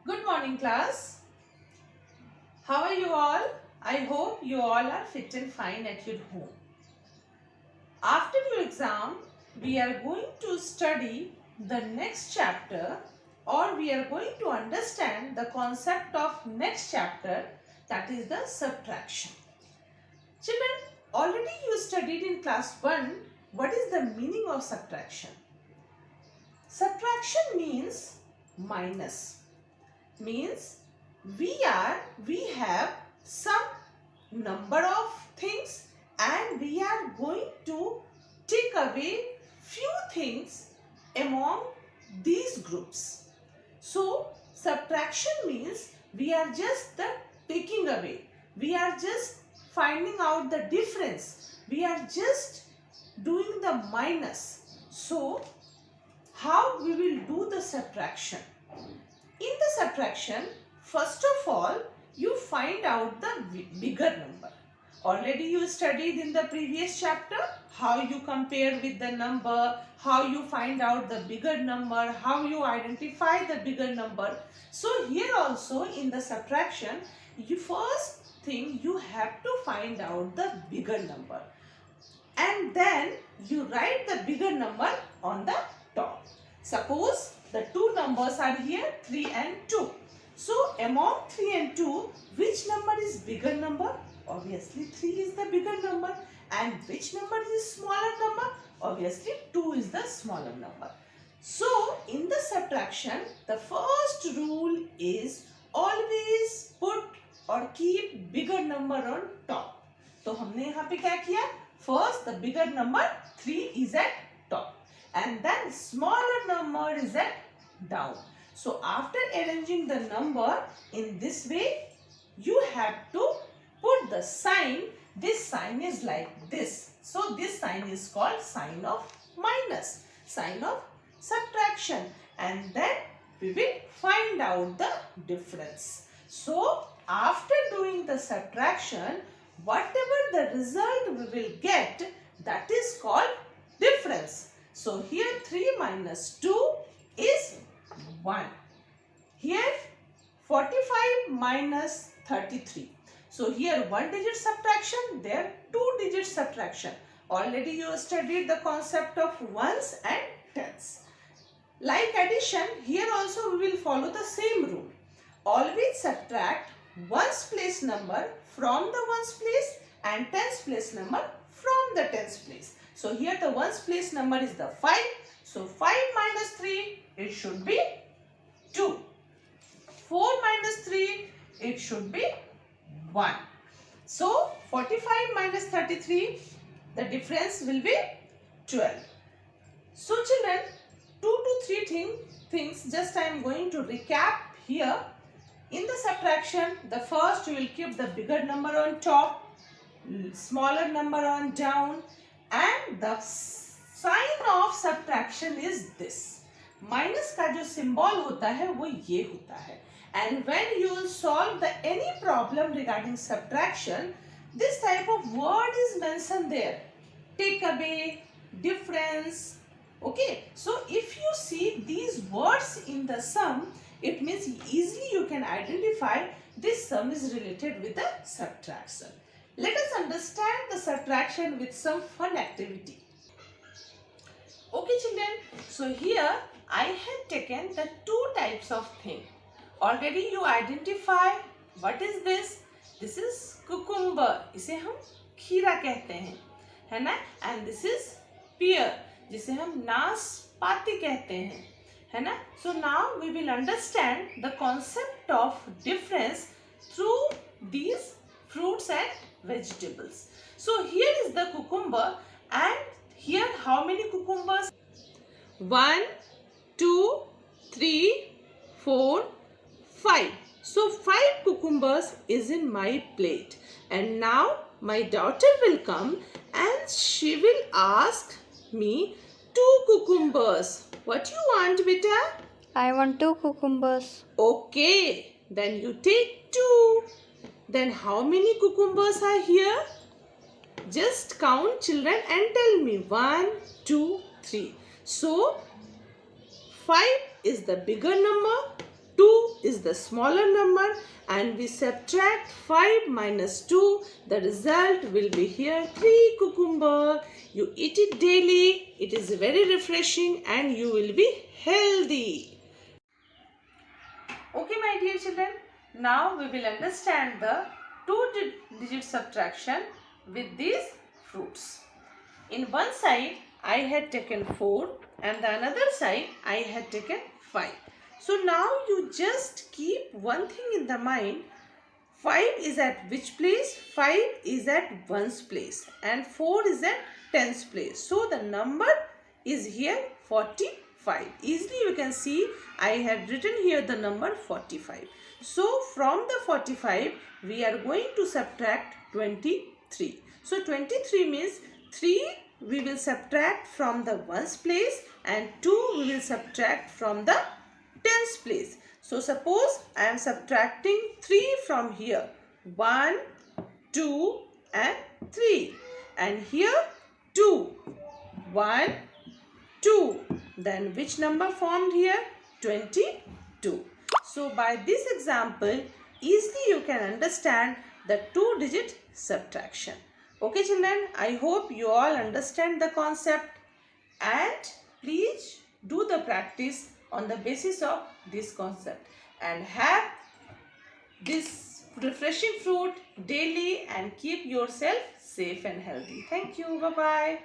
Good morning, class. How are you all? I hope you all are fit and fine at your home. After your exam, we are going to study the next chapter, or we are going to understand the concept of next chapter, that is the subtraction. Children, already you studied in class 1 what is the meaning of subtraction. Subtraction means minus. Means we have some number of things and we are going to take away few things among these groups. So subtraction means we are just taking away, we are just finding out the difference, we are just doing the minus. So how we will do the subtraction? In the subtraction, first of all, you find out the bigger number. Already you studied in the previous chapter how you compare with the number, how you find out the bigger number, how you identify the bigger number. So here also in the subtraction, you first thing you have to find out the bigger number. And then you write the bigger number on the top. Suppose the two numbers are here, 3 and 2. So among 3 and 2, which number is bigger number? Obviously 3 is the bigger number. And which number is smaller number? Obviously 2 is the smaller number. So in the subtraction, the first rule is always put or keep bigger number on top. तो हमने यहाँ पे क्या किया? First the bigger number 3 is at top. And then smaller number is at down. So after arranging the number in this way, you have to put the sign. This sign is like this. So this sign is called sign of minus, sign of subtraction. And then we will find out the difference. So after doing the subtraction, whatever the result we will get, that is called difference. So here 3 minus 2 is 1. Here 45 minus 33. So here one digit subtraction, there two digit subtraction. Already you studied the concept of ones and tens. Like addition, here also we will follow the same rule. Always subtract ones place number from the ones place and tens place number from the tens place. So here the ones place number is the 5. So 5 minus 3, it should be 2. 4 minus 3, it should be 1. So 45 minus 33, the difference will be 12. So children, 2 to 3 things just I am going to recap here. In the subtraction, the first you will keep the bigger number on top, smaller number on down, and the sign of subtraction is this. Minus का जो symbol होता है वो ये होता है. And when you will solve any problem regarding subtraction, this type of word is mentioned there. Take away, difference. Okay. So if you see these words in the sum, it means easily you can identify this sum is related with the subtraction. Let us understand the subtraction with some fun activity. Okay children, so here I have taken the two types of thing. Already you identify what is this? This is cucumber. इसे हम खीरा कहते हैं, है ना? And this is pear, जिसे हम नाशपाती कहते हैं, है ना? So now we will understand the concept of difference through these fruits and vegetables. So here is the cucumber, and here how many cucumbers? 1, 2, 3, 4, 5. So 5 cucumbers is in my plate, and now my daughter will come and she will ask me 2 cucumbers. What you want, beta? I want 2 cucumbers. Okay, then you take 2. Then how many cucumbers are here? Just count children and tell me. 1, 2, 3. So 5 is the bigger number 2 is the smaller number and we subtract 5 minus 2. The result will be here 3 cucumber. You eat it daily. It is very refreshing and you will be healthy. Okay, my dear children. Now we will understand the two-digit subtraction with these fruits. In one side I had taken 4 and the another side I had taken 5. So now you just keep one thing in the mind. 5 is at which place? 5 is at 1's place and 4 is at 10's place. So the number is here 45. Easily you can see I had written here the number 45. So from the 45 we are going to subtract 23. So 23 means 3 we will subtract from the 1's place and 2 we will subtract from the 10's place. So suppose I am subtracting 3 from here. 1, 2 and 3. And here 2. 1, 2. Then which number formed here? 22. So by this example, easily you can understand the two-digit subtraction. Okay children, I hope you all understand the concept and please do the practice on the basis of this concept and have this refreshing fruit daily and keep yourself safe and healthy. Thank you. Bye-bye.